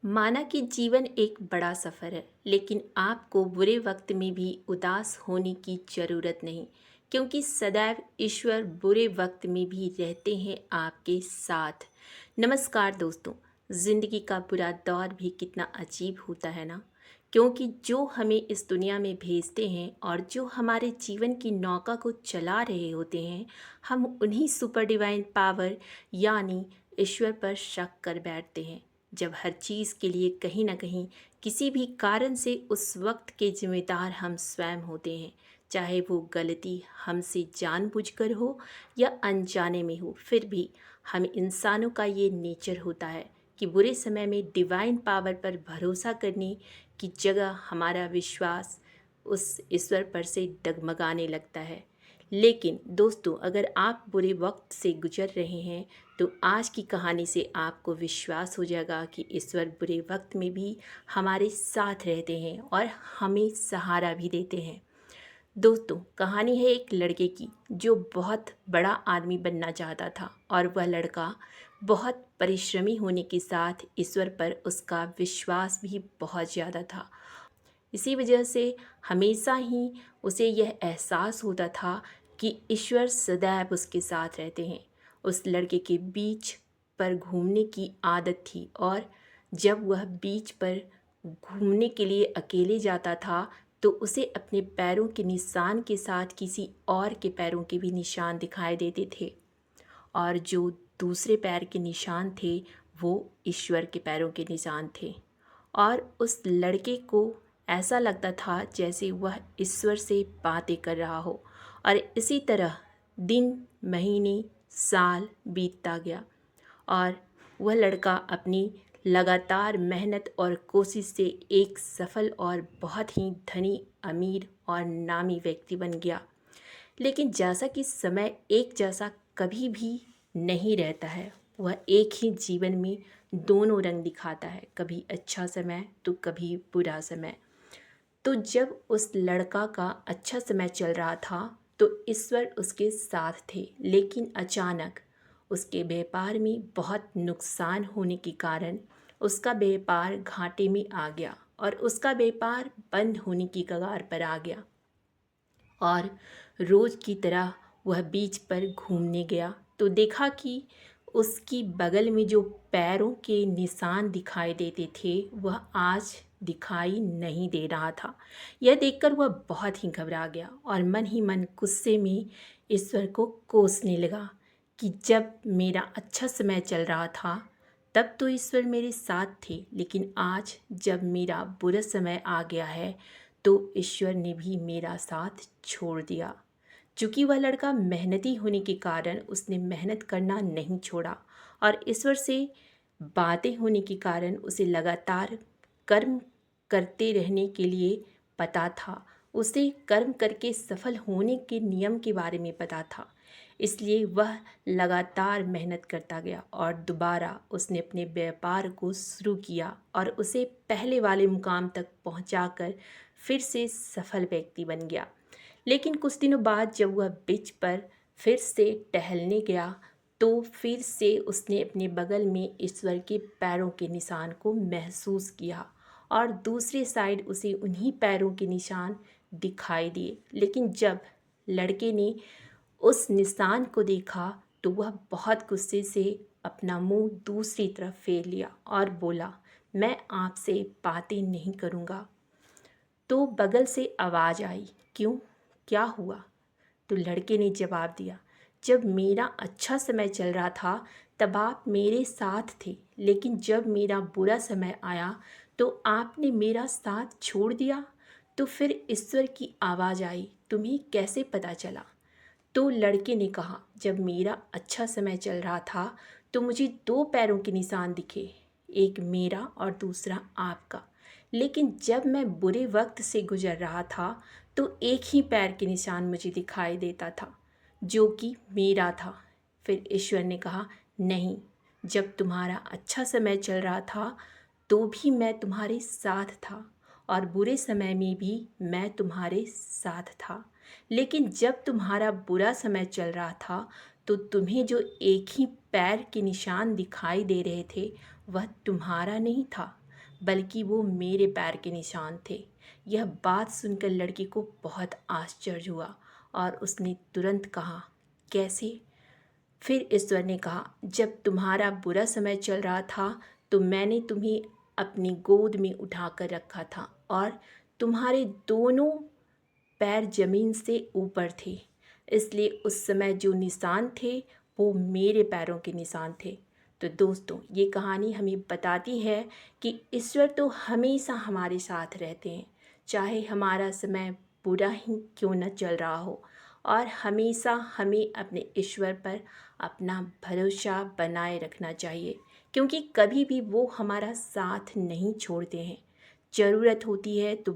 माना कि जीवन एक बड़ा सफ़र है, लेकिन आपको बुरे वक्त में भी उदास होने की ज़रूरत नहीं, क्योंकि सदैव ईश्वर बुरे वक्त में भी रहते हैं आपके साथ। नमस्कार दोस्तों। ज़िंदगी का बुरा दौर भी कितना अजीब होता है ना, क्योंकि जो हमें इस दुनिया में भेजते हैं और जो हमारे जीवन की नौका को चला रहे होते हैं, हम उन्हीं सुपर डिवाइन पावर यानी ईश्वर पर शक कर बैठते हैं। जब हर चीज़ के लिए कहीं ना कहीं किसी भी कारण से उस वक्त के जिम्मेदार हम स्वयं होते हैं, चाहे वो गलती हमसे जानबूझकर हो या अनजाने में हो, फिर भी हम इंसानों का ये नेचर होता है कि बुरे समय में डिवाइन पावर पर भरोसा करने की जगह हमारा विश्वास उस ईश्वर पर से डगमगाने लगता है। लेकिन दोस्तों, अगर आप बुरे वक्त से गुजर रहे हैं तो आज की कहानी से आपको विश्वास हो जाएगा कि ईश्वर बुरे वक्त में भी हमारे साथ रहते हैं और हमें सहारा भी देते हैं। दोस्तों, कहानी है एक लड़के की जो बहुत बड़ा आदमी बनना चाहता था, और वह लड़का बहुत परिश्रमी होने के साथ ईश्वर पर उसका विश्वास भी बहुत ज़्यादा था। इसी वजह से हमेशा ही उसे यह एहसास होता था कि ईश्वर सदैव उसके साथ रहते हैं। उस लड़के के बीच पर घूमने की आदत थी, और जब वह बीच पर घूमने के लिए अकेले जाता था तो उसे अपने पैरों के निशान के साथ किसी और के पैरों के भी निशान दिखाई देते थे, और जो दूसरे पैर के निशान थे वो ईश्वर के पैरों के निशान थे। और उस लड़के को ऐसा लगता था जैसे वह ईश्वर से बातें कर रहा हो। और इसी तरह दिन, महीने, साल बीतता गया, और वह लड़का अपनी लगातार मेहनत और कोशिश से एक सफल और बहुत ही धनी, अमीर और नामी व्यक्ति बन गया। लेकिन जैसा कि समय एक जैसा कभी भी नहीं रहता है, वह एक ही जीवन में दोनों रंग दिखाता है, कभी अच्छा समय तो कभी बुरा समय। तो जब उस लड़का का अच्छा समय चल रहा था तो ईश्वर उसके साथ थे, लेकिन अचानक उसके व्यापार में बहुत नुकसान होने के कारण उसका व्यापार घाटे में आ गया और उसका व्यापार बंद होने की कगार पर आ गया। और रोज़ की तरह वह बीच पर घूमने गया तो देखा कि उसकी बगल में जो पैरों के निशान दिखाई देते थे वह आज दिखाई नहीं दे रहा था। यह देखकर वह बहुत ही घबरा गया और मन ही मन गुस्से में ईश्वर को कोसने लगा कि जब मेरा अच्छा समय चल रहा था तब तो ईश्वर मेरे साथ थे, लेकिन आज जब मेरा बुरा समय आ गया है तो ईश्वर ने भी मेरा साथ छोड़ दिया। चूँकि वह लड़का मेहनती होने के कारण उसने मेहनत करना नहीं छोड़ा, और ईश्वर से बातें होने के कारण उसे लगातार कर्म करते रहने के लिए पता था। उसे कर्म करके सफल होने के नियम के बारे में पता था, इसलिए वह लगातार मेहनत करता गया और दोबारा उसने अपने व्यापार को शुरू किया और उसे पहले वाले मुकाम तक पहुंचाकर फिर से सफल व्यक्ति बन गया। लेकिन कुछ दिनों बाद जब वह बीच पर फिर से टहलने गया तो फिर से उसने अपने बगल में ईश्वर के पैरों के निशान को महसूस किया, और दूसरी साइड उसे उन्हीं पैरों के निशान दिखाई दिए। लेकिन जब लड़के ने उस निशान को देखा तो वह बहुत गुस्से से अपना मुंह दूसरी तरफ फेर लिया और बोला, मैं आपसे बातें नहीं करूँगा। तो बगल से आवाज़ आई, क्यों, क्या हुआ? तो लड़के ने जवाब दिया, जब मेरा अच्छा समय चल रहा था तब आप मेरे साथ थे, लेकिन जब मेरा बुरा समय आया तो आपने मेरा साथ छोड़ दिया। तो फिर ईश्वर की आवाज़ आई, तुम्हें कैसे पता चला? तो लड़के ने कहा, जब मेरा अच्छा समय चल रहा था तो मुझे दो पैरों के निशान दिखे, एक मेरा और दूसरा आपका। लेकिन जब मैं बुरे वक्त से गुजर रहा था तो एक ही पैर के निशान मुझे दिखाई देता था, जो कि मेरा था। फिर ईश्वर ने कहा, नहीं, जब तुम्हारा अच्छा समय चल रहा था तो भी मैं तुम्हारे साथ था, और बुरे समय में भी मैं तुम्हारे साथ था। लेकिन जब तुम्हारा बुरा समय चल रहा था तो तुम्हें जो एक ही पैर के निशान दिखाई दे रहे थे वह तुम्हारा नहीं था, बल्कि वो मेरे पैर के निशान थे। यह बात सुनकर लड़की को बहुत आश्चर्य हुआ और उसने तुरंत कहा, कैसे? फिर ईश्वर ने कहा, जब तुम्हारा बुरा समय चल रहा था तो मैंने तुम्हें अपनी गोद में उठाकर रखा था और तुम्हारे दोनों पैर जमीन से ऊपर थे, इसलिए उस समय जो निशान थे वो मेरे पैरों के निशान थे। तो दोस्तों, ये कहानी हमें बताती है कि ईश्वर तो हमेशा हमारे साथ रहते हैं, चाहे हमारा समय बुरा ही क्यों न चल रहा हो। और हमेशा हमें अपने ईश्वर पर अपना भरोसा बनाए रखना चाहिए, क्योंकि कभी भी वो हमारा साथ नहीं छोड़ते हैं। ज़रूरत होती है तो